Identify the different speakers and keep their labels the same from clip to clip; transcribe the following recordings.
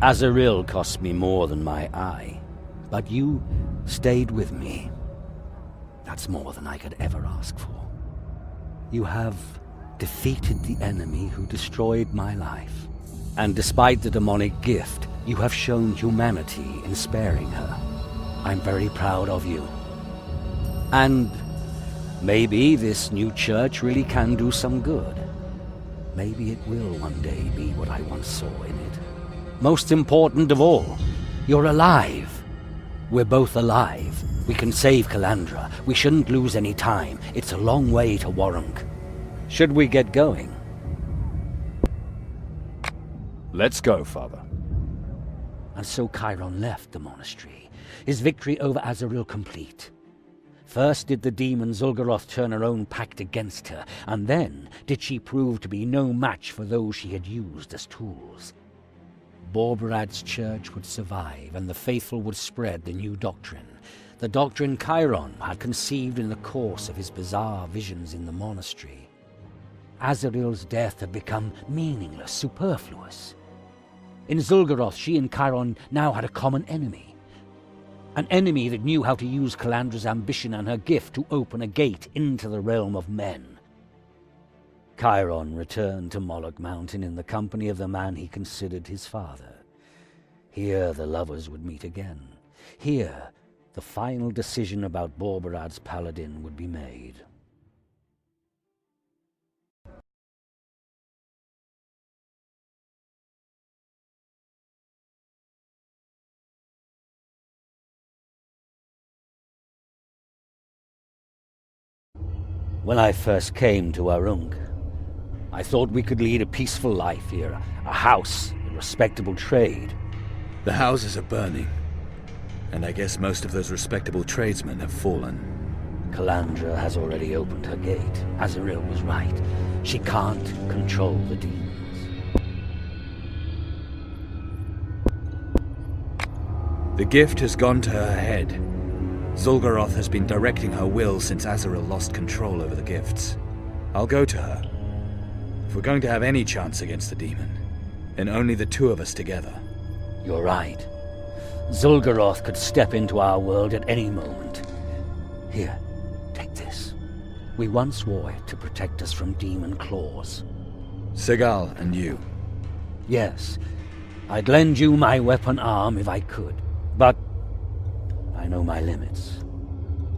Speaker 1: Azaril cost me more than my eye, but you stayed with me. That's more than I could ever ask for. You have defeated the enemy who destroyed my life. And despite the demonic gift, you have shown humanity in sparing her. I'm very proud of you. And maybe this new church really can do some good. Maybe it will one day be what I once saw in it. Most important of all, you're alive. We're both alive. We can save Calandra. We shouldn't lose any time. It's a long way to Warunk. Should we get going?
Speaker 2: Let's go, Father.
Speaker 1: And so Chiron left the monastery, his victory over Azaril complete. First did the demon Zul'Goroth turn her own pact against her, and then did she prove to be no match for those she had used as tools. Borberad's church would survive, and the faithful would spread the new doctrine. The doctrine Chiron had conceived in the course of his bizarre visions in the monastery. Azaril's death had become meaningless, superfluous. In Zul'Goroth, she and Chiron now had a common enemy. An enemy that knew how to use Calandra's ambition and her gift to open a gate into the realm of men. Chiron returned to Moloch Mountain in the company of the man he considered his father. Here the lovers would meet again. Here the final decision about Borberad's paladin would be made. When I first came to Warunk, I thought we could lead a peaceful life here, a house, a respectable trade.
Speaker 3: The houses are burning, and I guess most of those respectable tradesmen have fallen.
Speaker 1: Calandra has already opened her gate. Azaril was right. She can't control the demons.
Speaker 3: The gift has gone to her head. Zul'Goroth has been directing her will since Azaril lost control over the gifts. I'll go to her. If we're going to have any chance against the demon, then only the two of us together.
Speaker 1: You're right. Zul'Goroth could step into our world at any moment. Here, take this. We once wore it to protect us from demon claws.
Speaker 3: Segal and you.
Speaker 1: Yes, I'd lend you my weapon arm if I could, but I know my limits.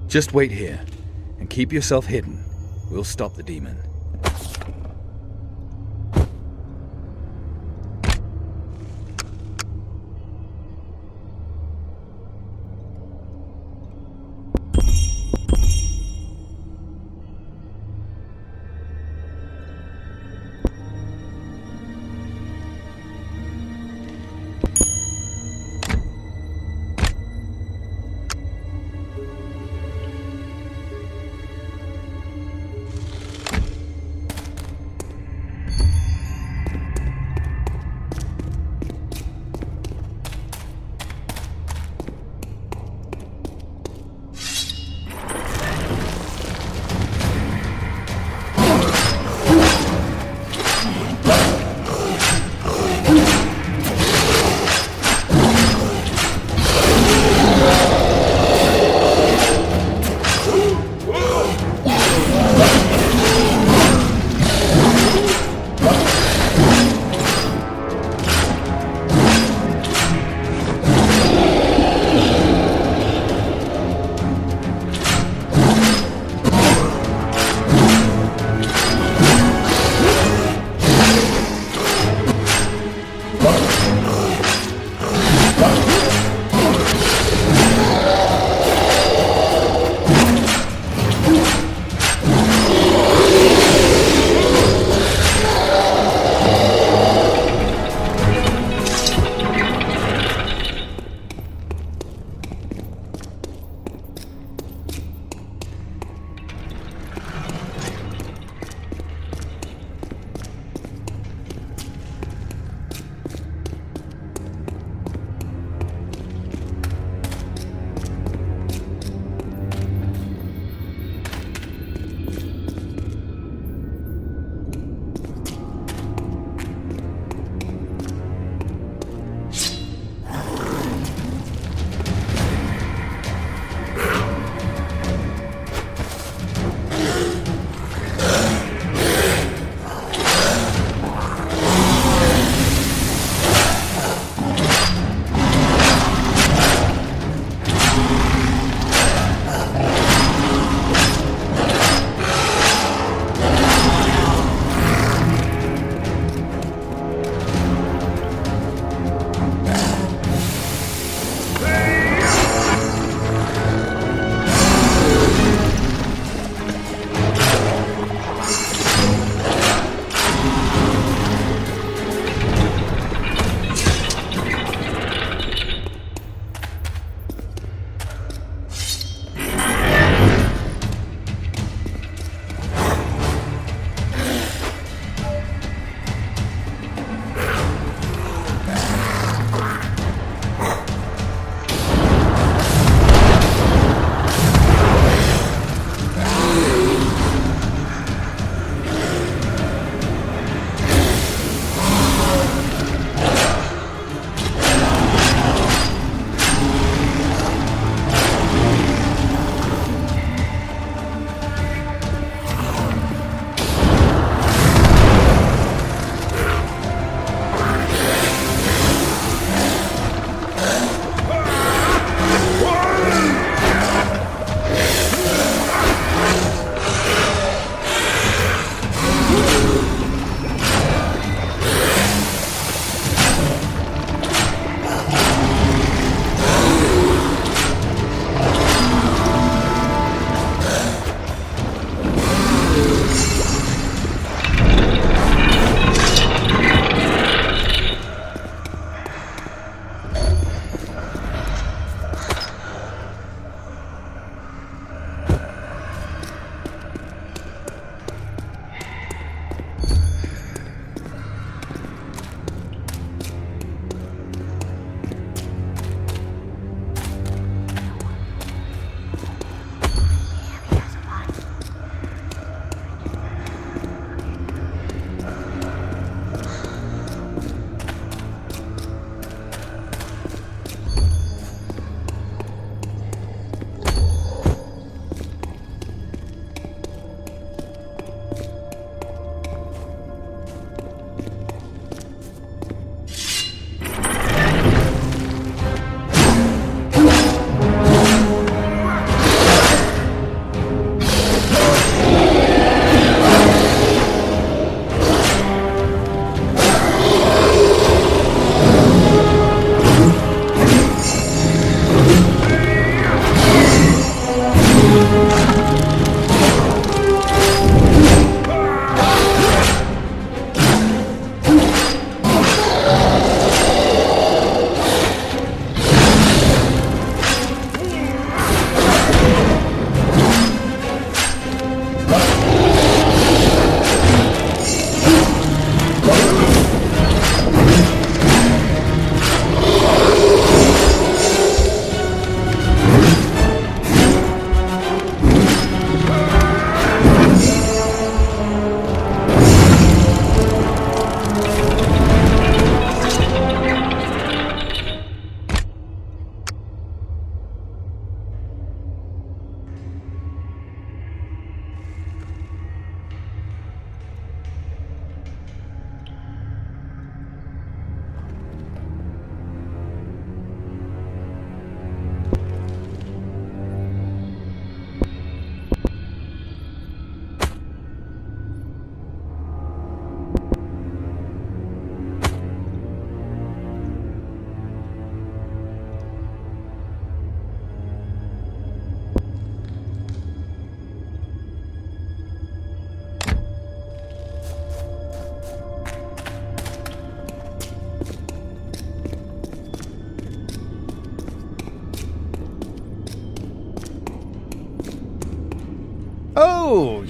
Speaker 3: Just wait here, and keep yourself hidden. We'll stop the demon.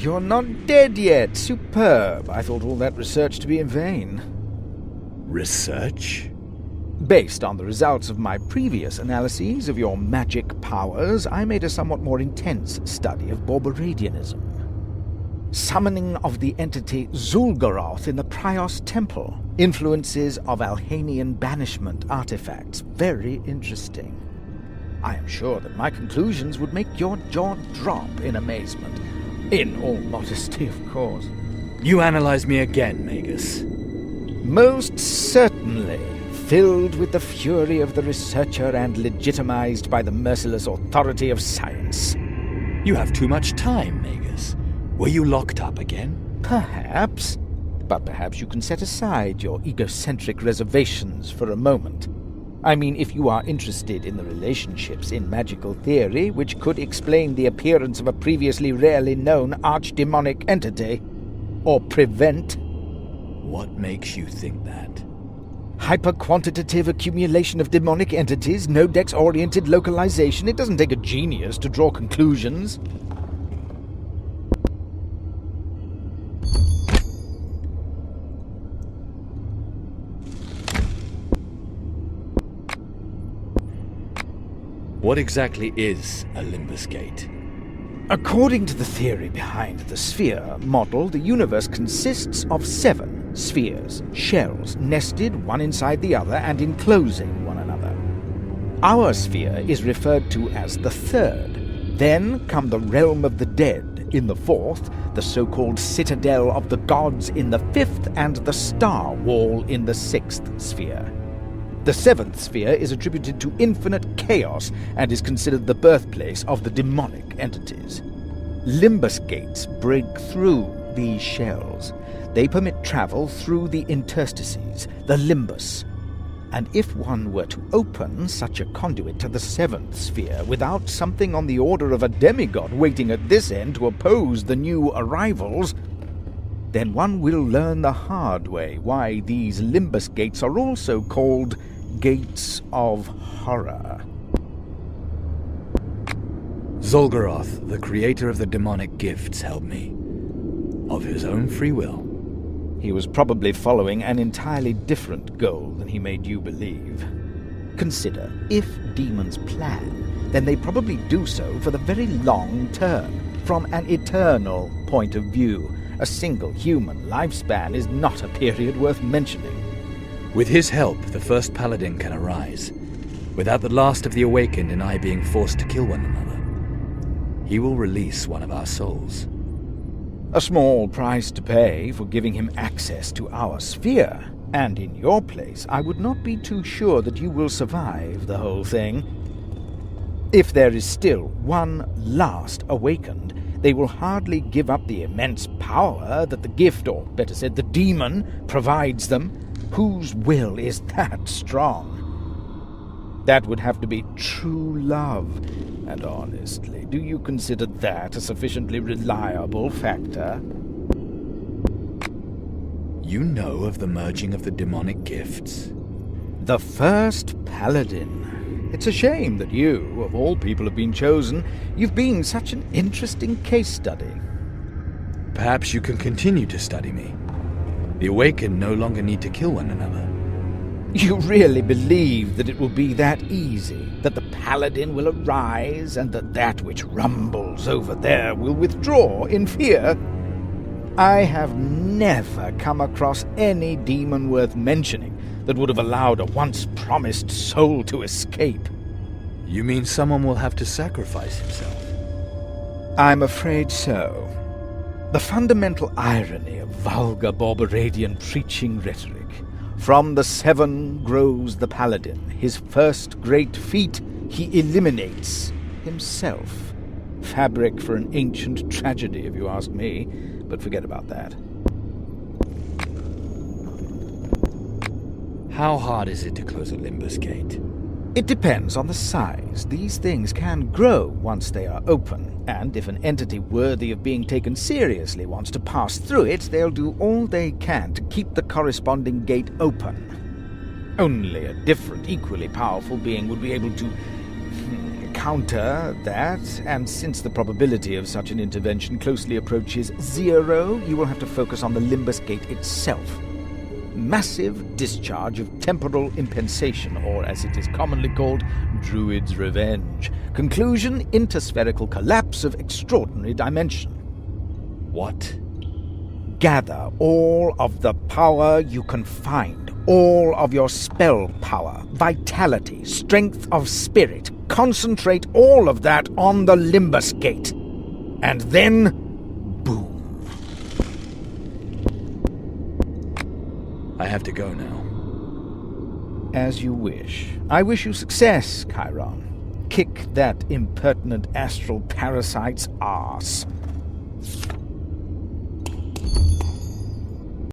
Speaker 4: You're not dead yet. Superb. I thought all that research to be in vain.
Speaker 3: Research?
Speaker 4: Based on the results of my previous analyses of your magic powers, I made a somewhat more intense study of Borberadianism. Summoning of the entity Zul'Goroth in the Prios Temple. Influences of Alhanian banishment artifacts. Very interesting. I am sure that my conclusions would make your jaw drop in amazement. In all modesty, of course.
Speaker 3: You analyze me again, Magus.
Speaker 4: Most certainly. Filled with the fury of the researcher and legitimized by the merciless authority of science.
Speaker 3: You have too much time, Magus. Were you locked up again?
Speaker 4: Perhaps. But perhaps you can set aside your egocentric reservations for a moment. I mean, if you are interested in the relationships in magical theory which could explain the appearance of a previously rarely known archdemonic entity. Or prevent.
Speaker 3: What makes you think that?
Speaker 4: Hyper-quantitative accumulation of demonic entities, no-dex-oriented localization. It doesn't take a genius to draw conclusions.
Speaker 3: What exactly is a Limbus Gate?
Speaker 4: According to the theory behind the sphere model, the universe consists of 7 spheres, shells, nested one inside the other and enclosing one another. Our sphere is referred to as the 3rd. Then come the realm of the dead in the 4th, the so-called citadel of the gods in the 5th, and the star wall in the 6th sphere. The 7th sphere is attributed to infinite chaos and is considered the birthplace of the demonic entities. Limbus gates break through these shells. They permit travel through the interstices, the limbus. And if one were to open such a conduit to the 7th sphere without something on the order of a demigod waiting at this end to oppose the new arrivals, then one will learn the hard way why these Limbus gates are also called Gates of Horror.
Speaker 3: Zul'Goroth, the creator of the demonic gifts, held me. Of his own free will.
Speaker 4: He was probably following an entirely different goal than he made you believe. Consider, if demons plan, then they probably do so for the very long term, from an eternal point of view. A single human lifespan is not a period worth mentioning.
Speaker 3: With his help, the first paladin can arise, without the last of the awakened and I being forced to kill one another. He will release one of our souls.
Speaker 4: A small price to pay for giving him access to our sphere. And in your place, I would not be too sure that you will survive the whole thing. If there is still one last awakened, they will hardly give up the immense power that the gift, or better said, the demon, provides them. Whose will is that strong? That would have to be true love. And honestly, do you consider that a sufficiently reliable factor?
Speaker 3: You know of the merging of the demonic gifts?
Speaker 4: The first paladin. It's a shame that you, of all people, have been chosen. You've been such an interesting case study.
Speaker 3: Perhaps you can continue to study me. The awakened no longer need to kill one another.
Speaker 4: You really believe that it will be that easy? That the paladin will arise, and that which rumbles over there will withdraw in fear? I have never come across any demon worth mentioning that would have allowed a once-promised soul to escape.
Speaker 3: You mean someone will have to sacrifice himself?
Speaker 4: I'm afraid so. The fundamental irony of vulgar Borberadian preaching rhetoric. From the 7 grows the paladin. His first great feat, he eliminates himself. Fabric for an ancient tragedy, if you ask me, but forget about that.
Speaker 3: How hard is it to close a Limbus gate?
Speaker 4: It depends on the size. These things can grow once they are open, and if an entity worthy of being taken seriously wants to pass through it, they'll do all they can to keep the corresponding gate open. Only a different, equally powerful being would be able to counter that, and since the probability of such an intervention closely approaches 0, you will have to focus on the Limbus Gate itself. Massive discharge of temporal impensation, or as it is commonly called, Druid's Revenge. Conclusion, interspherical collapse of extraordinary dimension.
Speaker 3: What?
Speaker 4: Gather all of the power you can find, all of your spell power, vitality, strength of spirit. Concentrate all of that on the Limbus Gate. And then, boom.
Speaker 3: I have to go now.
Speaker 4: As you wish. I wish you success, Chiron. Kick that impertinent astral parasite's arse.